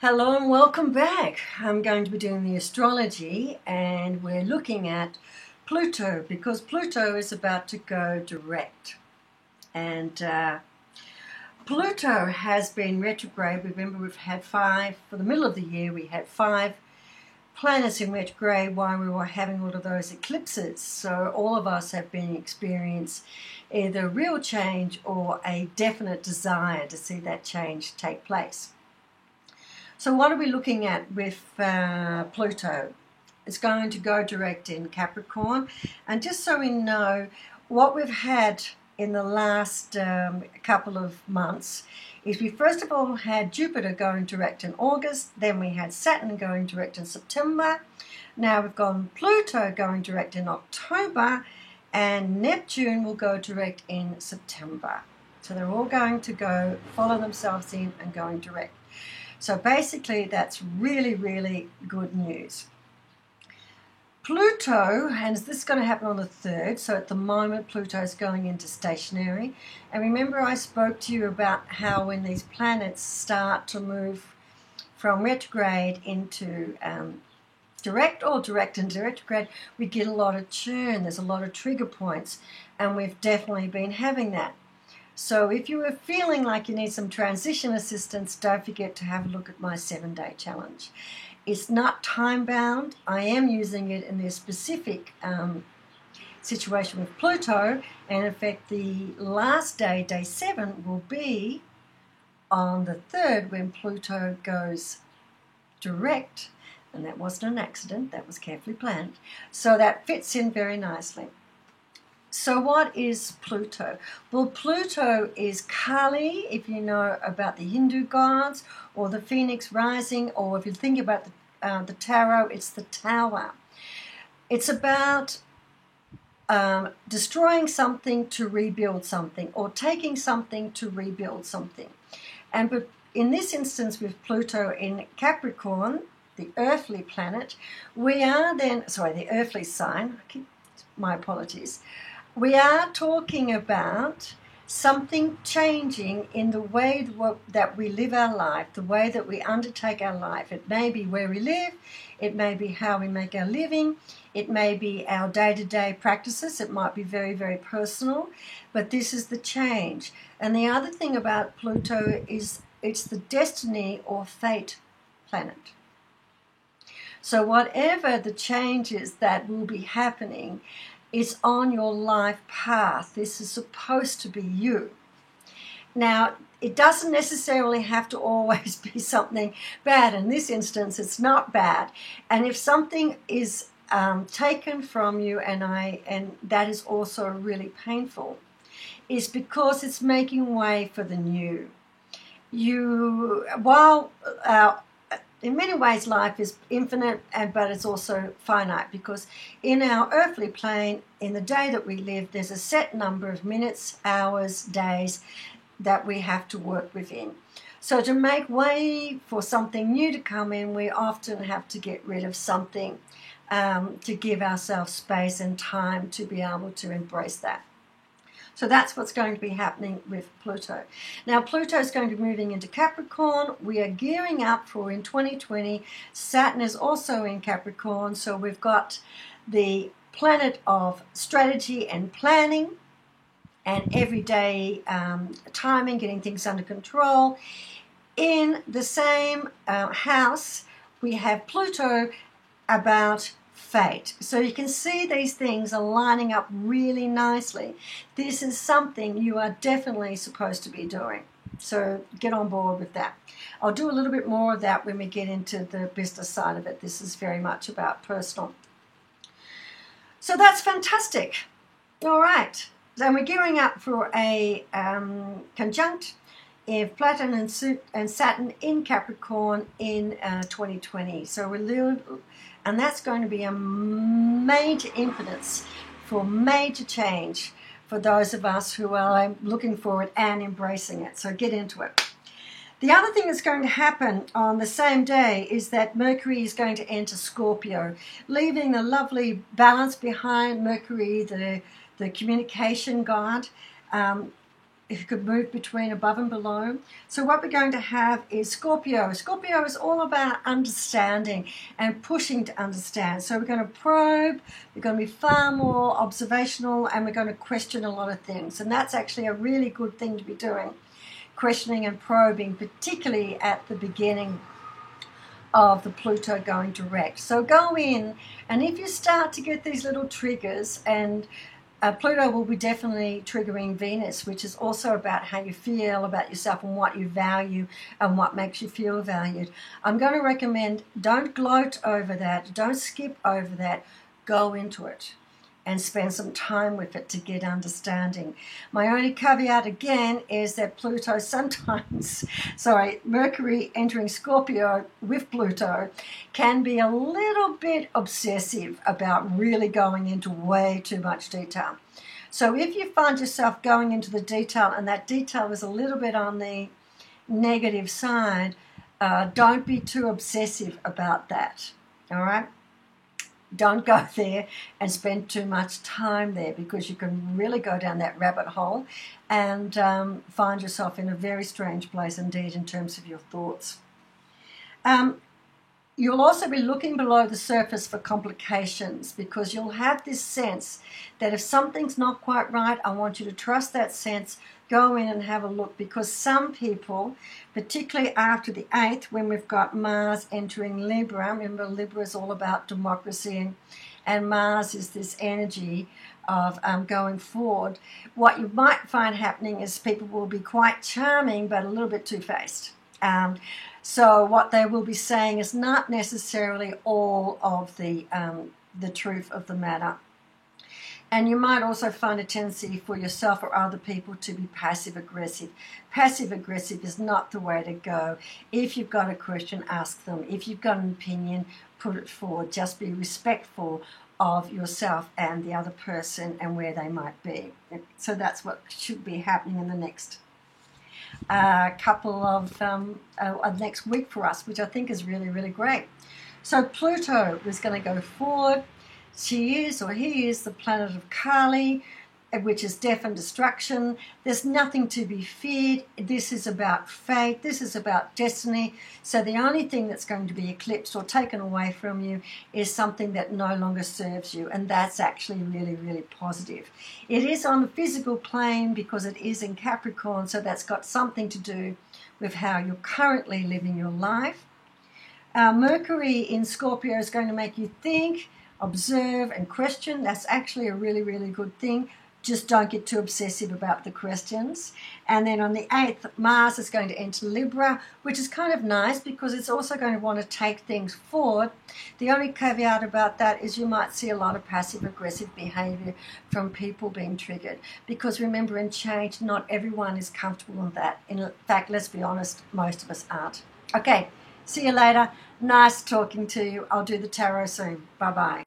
Hello and welcome back. I'm going to be doing the astrology and we're looking at Pluto because Pluto is about to go direct. And Pluto has been retrograde. Remember, we've had five, for the middle of the year, we had five planets in retrograde while we were having all of those eclipses. So all of us have been experiencing either real change or a definite desire to see that change take place. So what are we looking at with Pluto? It's going to go direct in Capricorn. And just so we know, what we've had in the last couple of months is we first of all had Jupiter going direct in August, then we had Saturn going direct in September. Now we've got Pluto going direct in October, and Neptune will go direct in September. So they're all going to go follow themselves in and going direct. So basically, that's really, really good news. Pluto, and this is going to happen on the 3rd, so at the moment Pluto is going into stationary. And remember I spoke to you about how when these planets start to move from retrograde into direct or direct into retrograde, we get a lot of churn, there's a lot of trigger points, and we've definitely been having that. So if you are feeling like you need some transition assistance, don't forget to have a look at my 7-day challenge. It's not time-bound. I am using it in this specific situation with Pluto, and in fact the last day, day 7, will be on the 3rd when Pluto goes direct, and that wasn't an accident, that was carefully planned. So that fits in very nicely. So what is Pluto? Well, Pluto is Kali, if you know about the Hindu gods, or the Phoenix Rising, or if you think about the tarot, it's the Tower. It's about destroying something to rebuild something, or taking something to rebuild something. And in this instance with Pluto in Capricorn, the earthly planet, we are then, the earthly sign, my apologies, we are talking about something changing in the way that we live our life, the way that we undertake our life. It may be where we live, it may be how we make our living, it may be our day-to-day practices, it might be very, very personal, but this is the change. And the other thing about Pluto is it's the destiny or fate planet. So whatever the changes that will be happening, it's on your life path. This is supposed to be you. Now, it doesn't necessarily have to always be something bad. In this instance, it's not bad. And if something is taken from you, and that is also really painful, is because it's making way for the new. In many ways, life is infinite, but it's also finite, because in our earthly plane, in the day that we live, there's a set number of minutes, hours, days that we have to work within. So to make way for something new to come in, we often have to get rid of something to give ourselves space and time to be able to embrace that. So that's what's going to be happening with Pluto. Now, Pluto is going to be moving into Capricorn. We are gearing up for, in 2020, Saturn is also in Capricorn. So we've got the planet of strategy and planning and everyday timing, getting things under control. In the same house, we have Pluto about fate. So you can see these things are lining up really nicely. This is something you are definitely supposed to be doing. So get on board with that. I'll do a little bit more of that when we get into the business side of it. This is very much about personal. So that's fantastic. All right. So we're gearing up for a conjunct of Platinum and Saturn in Capricorn in 2020. So and that's going to be a major impetus for major change for those of us who are looking for it and embracing it. So get into it. The other thing that's going to happen on the same day is that Mercury is going to enter Scorpio, leaving the lovely balance behind. Mercury, the communication god, it could move between above and below. So what we're going to have is Scorpio. Scorpio is all about understanding and pushing to understand. So we're going to probe, we're going to be far more observational, and we're going to question a lot of things. And that's actually a really good thing to be doing, questioning and probing, particularly at the beginning of the Pluto going direct. So go in, and if you start to get these little triggers, and Pluto will be definitely triggering Venus, which is also about how you feel about yourself and what you value and what makes you feel valued. I'm going to recommend don't gloat over that, don't skip over that, go into it and spend some time with it to get understanding. My only caveat again is that Pluto sometimes, Mercury entering Scorpio with Pluto can be a little bit obsessive about really going into way too much detail. So if you find yourself going into the detail and that detail is a little bit on the negative side, don't be too obsessive about that, all right? Don't go there and spend too much time there, because you can really go down that rabbit hole and find yourself in a very strange place indeed in terms of your thoughts. You'll also be looking below the surface for complications, because you'll have this sense that if something's not quite right, I want you to trust that sense, go in and have a look, because some people, particularly after the 8th, when we've got Mars entering Libra, remember Libra is all about democracy, and Mars is this energy of going forward, what you might find happening is people will be quite charming but a little bit two-faced. So what they will be saying is not necessarily all of the truth of the matter. And you might also find a tendency for yourself or other people to be passive-aggressive. Passive-aggressive is not the way to go. If you've got a question, ask them. If you've got an opinion, put it forward. Just be respectful of yourself and the other person and where they might be. So that's what should be happening in the next couple of next week for us, which I think is really, really great. So Pluto is going to go forward. She is, or he is, the planet of Kali, which is death and destruction. There's nothing to be feared. This is about fate. This is about destiny. So the only thing that's going to be eclipsed or taken away from you is something that no longer serves you. And that's actually really, really positive. It is on the physical plane because it is in Capricorn. So that's got something to do with how you're currently living your life. Mercury in Scorpio is going to make you think, observe and question. That's actually a really, really good thing. Just don't get too obsessive about the questions. And then on the 8th, Mars is going to enter Libra, which is kind of nice because it's also going to want to take things forward. The only caveat about that is you might see a lot of passive-aggressive behavior from people being triggered. Because remember, in change, not everyone is comfortable with that. In fact, let's be honest, most of us aren't. Okay, see you later. Nice talking to you. I'll do the tarot soon. Bye-bye.